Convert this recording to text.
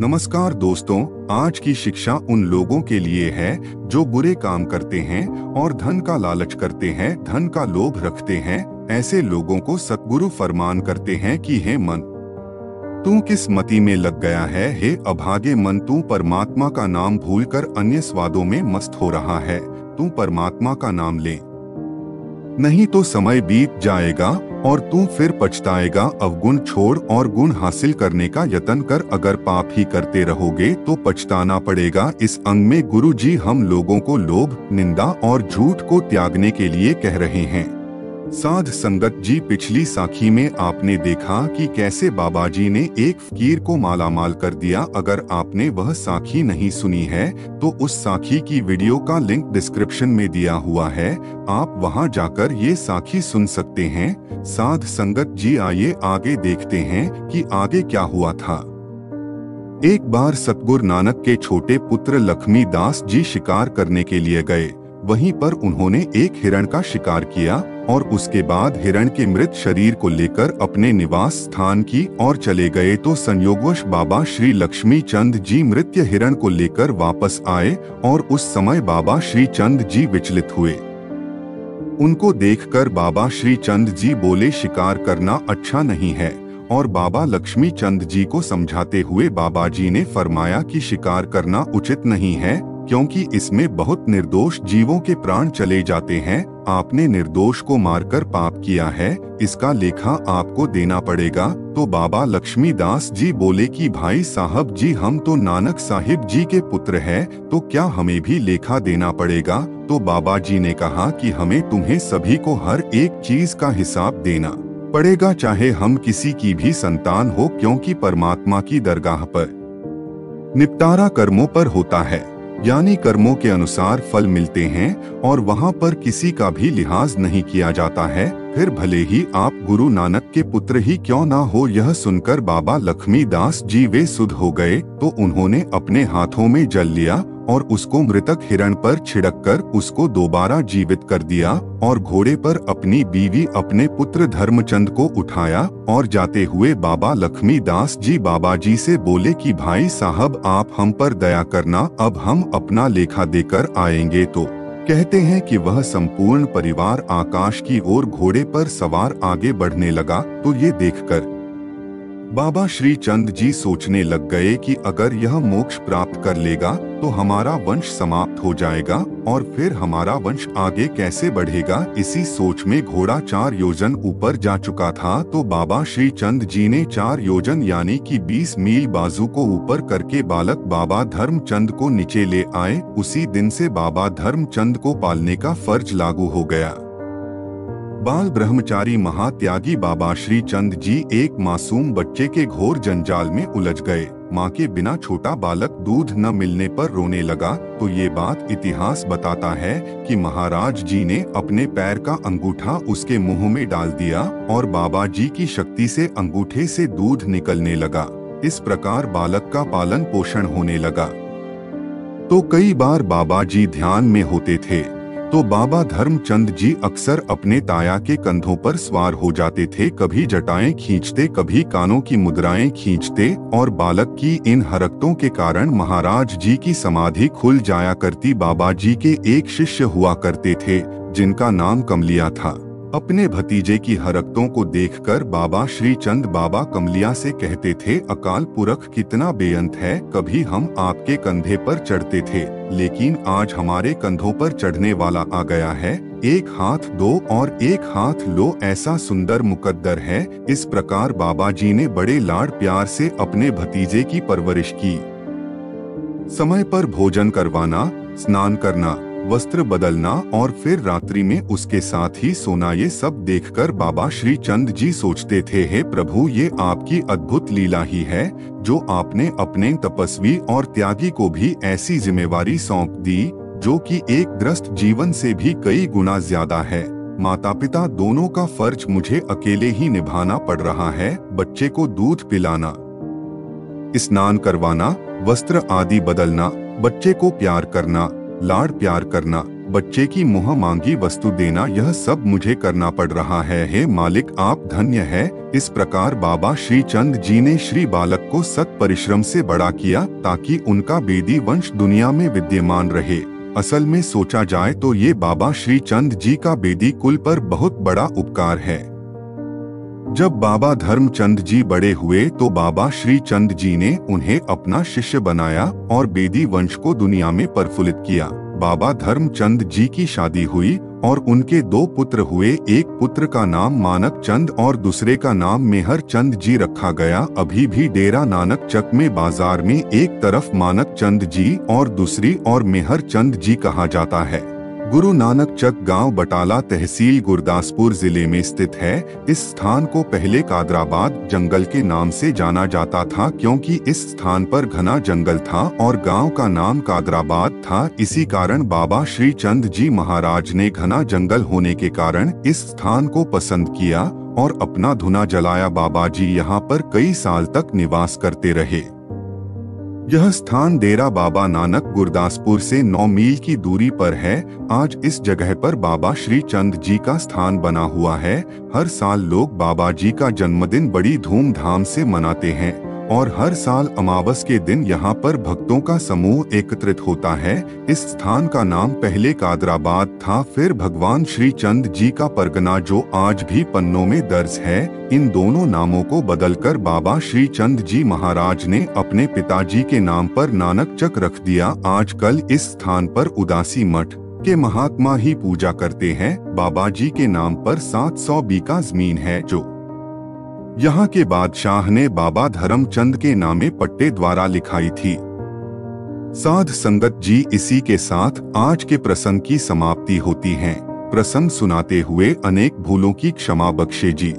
नमस्कार दोस्तों, आज की शिक्षा उन लोगों के लिए है जो बुरे काम करते हैं और धन का लालच करते हैं, धन का लोभ रखते हैं। ऐसे लोगों को सतगुरु फरमान करते हैं कि हे मन, तू किस मति में लग गया है? हे अभागे मन, तू परमात्मा का नाम भूलकर अन्य स्वादों में मस्त हो रहा है। तू परमात्मा का नाम ले, नहीं तो समय बीत जाएगा और तू फिर पछताएगा। अवगुण छोड़ और गुण हासिल करने का यत्न कर। अगर पाप ही करते रहोगे तो पछताना पड़ेगा। इस अंग में गुरु जी हम लोगों को लोभ, निंदा और झूठ को त्यागने के लिए कह रहे हैं। साध संगत जी, पिछली साखी में आपने देखा कि कैसे बाबा जी ने एक फकीर को मालामाल कर दिया। अगर आपने वह साखी नहीं सुनी है तो उस साखी की वीडियो का लिंक डिस्क्रिप्शन में दिया हुआ है, आप वहां जाकर ये साखी सुन सकते हैं। साध संगत जी, आइए आगे देखते हैं कि आगे क्या हुआ था। एक बार सतगुरु नानक के छोटे पुत्र लक्ष्मी दास जी शिकार करने के लिए गए। वहीं पर उन्होंने एक हिरण का शिकार किया और उसके बाद हिरण के मृत शरीर को लेकर अपने निवास स्थान की ओर चले गए तो संयोगवश बाबा श्री लक्ष्मी चंद जी मृत हिरण को लेकर वापस आए और उस समय बाबा श्री चंद जी विचलित हुए। उनको देखकर बाबा श्री चंद जी बोले, शिकार करना अच्छा नहीं है। और बाबा लक्ष्मी चंद जी को समझाते हुए बाबा जी ने फरमाया कि शिकार करना उचित नहीं है, क्योंकि इसमें बहुत निर्दोष जीवों के प्राण चले जाते हैं। आपने निर्दोष को मारकर पाप किया है, इसका लेखा आपको देना पड़ेगा। तो बाबा लक्ष्मी दास जी बोले कि भाई साहब जी, हम तो नानक साहिब जी के पुत्र हैं, तो क्या हमें भी लेखा देना पड़ेगा? तो बाबा जी ने कहा कि हमें तुम्हें सभी को हर एक चीज का हिसाब देना पड़ेगा, चाहे हम किसी की भी संतान हो, क्योंकि परमात्मा की दरगाह पर निपटारा कर्मों पर होता है, यानी कर्मों के अनुसार फल मिलते हैं और वहां पर किसी का भी लिहाज नहीं किया जाता है। फिर भले ही आप गुरु नानक के पुत्र ही क्यों ना हो। यह सुनकर बाबा लक्ष्मी दास जी वे सुध हो गए तो उन्होंने अपने हाथों में जल लिया और उसको मृतक हिरण पर छिड़ककर उसको दोबारा जीवित कर दिया और घोड़े पर अपनी बीवी अपने पुत्र धर्मचंद को उठाया और जाते हुए बाबा लक्ष्मी दास जी बाबा जी से बोले कि भाई साहब, आप हम पर दया करना, अब हम अपना लेखा देकर आएंगे। तो कहते हैं कि वह संपूर्ण परिवार आकाश की ओर घोड़े पर सवार आगे बढ़ने लगा। तो ये देखकर बाबा श्री चंद जी सोचने लग गए कि अगर यह मोक्ष प्राप्त कर लेगा तो हमारा वंश समाप्त हो जाएगा और फिर हमारा वंश आगे कैसे बढ़ेगा। इसी सोच में घोड़ा 4 योजन ऊपर जा चुका था तो बाबा श्री चंद जी ने 4 योजन यानी कि 20 मील बाजू को ऊपर करके बालक बाबा धर्मचंद को नीचे ले आए। उसी दिन से बाबा धर्मचंद को पालने का फर्ज लागू हो गया। बाल ब्रह्मचारी महात्यागी बाबा श्री चंद जी एक मासूम बच्चे के घोर जंजाल में उलझ गए। माँ के बिना छोटा बालक दूध न मिलने पर रोने लगा। तो ये बात इतिहास बताता है कि महाराज जी ने अपने पैर का अंगूठा उसके मुंह में डाल दिया और बाबा जी की शक्ति से अंगूठे से दूध निकलने लगा। इस प्रकार बालक का पालन पोषण होने लगा। तो कई बार बाबा जी ध्यान में होते थे तो बाबा धर्मचंद जी अक्सर अपने ताया के कंधों पर सवार हो जाते थे। कभी जटाएं खींचते, कभी कानों की मुद्राएं खींचते और बालक की इन हरकतों के कारण महाराज जी की समाधि खुल जाया करती। बाबा जी के एक शिष्य हुआ करते थे जिनका नाम कमलिया था। अपने भतीजे की हरकतों को देखकर बाबा श्री चंद बाबा कमलिया से कहते थे, अकाल पुरख कितना बेअंत है। कभी हम आपके कंधे पर चढ़ते थे, लेकिन आज हमारे कंधों पर चढ़ने वाला आ गया है। एक हाथ दो और एक हाथ लो, ऐसा सुंदर मुकद्दर है। इस प्रकार बाबा जी ने बड़े लाड प्यार से अपने भतीजे की परवरिश की। समय पर भोजन करवाना, स्नान करना, वस्त्र बदलना और फिर रात्रि में उसके साथ ही सोना, ये सब देखकर बाबा श्री चंद जी सोचते थे, हे प्रभु, ये आपकी अद्भुत लीला ही है जो आपने अपने तपस्वी और त्यागी को भी ऐसी जिम्मेवारी सौंप दी जो कि एक गृहस्थ जीवन से भी कई गुना ज्यादा है। माता पिता दोनों का फर्ज मुझे अकेले ही निभाना पड़ रहा है। बच्चे को दूध पिलाना, स्नान करवाना, वस्त्र आदि बदलना, बच्चे को प्यार करना, लाड प्यार करना, बच्चे की मुँह मांगी वस्तु देना, यह सब मुझे करना पड़ रहा है। हे मालिक, आप धन्य है। इस प्रकार बाबा श्री चंद जी ने श्री बालक को सत परिश्रम से बड़ा किया ताकि उनका बेदी वंश दुनिया में विद्यमान रहे। असल में सोचा जाए तो ये बाबा श्री चंद जी का बेदी कुल पर बहुत बड़ा उपकार है। जब बाबा धर्मचंद जी बड़े हुए तो बाबा श्री चंद जी ने उन्हें अपना शिष्य बनाया और बेदी वंश को दुनिया में प्रफुल्लित किया। बाबा धर्मचंद जी की शादी हुई और उनके 2 पुत्र हुए। एक पुत्र का नाम मानक चंद और दूसरे का नाम मेहर चंद जी रखा गया। अभी भी डेरा नानक चक में बाजार में एक तरफ मानक चंद जी और दूसरी और मेहर चंद जी कहा जाता है। गुरु नानक चक गांव बटाला तहसील गुरदासपुर जिले में स्थित है। इस स्थान को पहले कादराबाद जंगल के नाम से जाना जाता था क्योंकि इस स्थान पर घना जंगल था और गांव का नाम कादराबाद था। इसी कारण बाबा श्री चंद जी महाराज ने घना जंगल होने के कारण इस स्थान को पसंद किया और अपना धुना जलाया। बाबा जी यहाँ पर कई साल तक निवास करते रहे। यह स्थान डेरा बाबा नानक गुरदासपुर से 9 मील की दूरी पर है। आज इस जगह पर बाबा श्री चंद जी का स्थान बना हुआ है। हर साल लोग बाबा जी का जन्मदिन बड़ी धूमधाम से मनाते हैं और हर साल अमावस के दिन यहाँ पर भक्तों का समूह एकत्रित होता है। इस स्थान का नाम पहले कादराबाद था, फिर भगवान श्री चंद जी का परगना जो आज भी पन्नों में दर्ज है। इन दोनों नामों को बदलकर बाबा श्री चंद जी महाराज ने अपने पिताजी के नाम पर नानक चक रख दिया। आजकल इस स्थान पर उदासी मठ के महात्मा ही पूजा करते हैं। बाबा जी के नाम पर 700 बीघा जमीन है जो यहाँ के बादशाह ने बाबा धर्मचंद के नामे पट्टे द्वारा लिखाई थी। साध संगत जी, इसी के साथ आज के प्रसंग की समाप्ति होती है। प्रसंग सुनाते हुए अनेक भूलों की क्षमा बख्शे जी।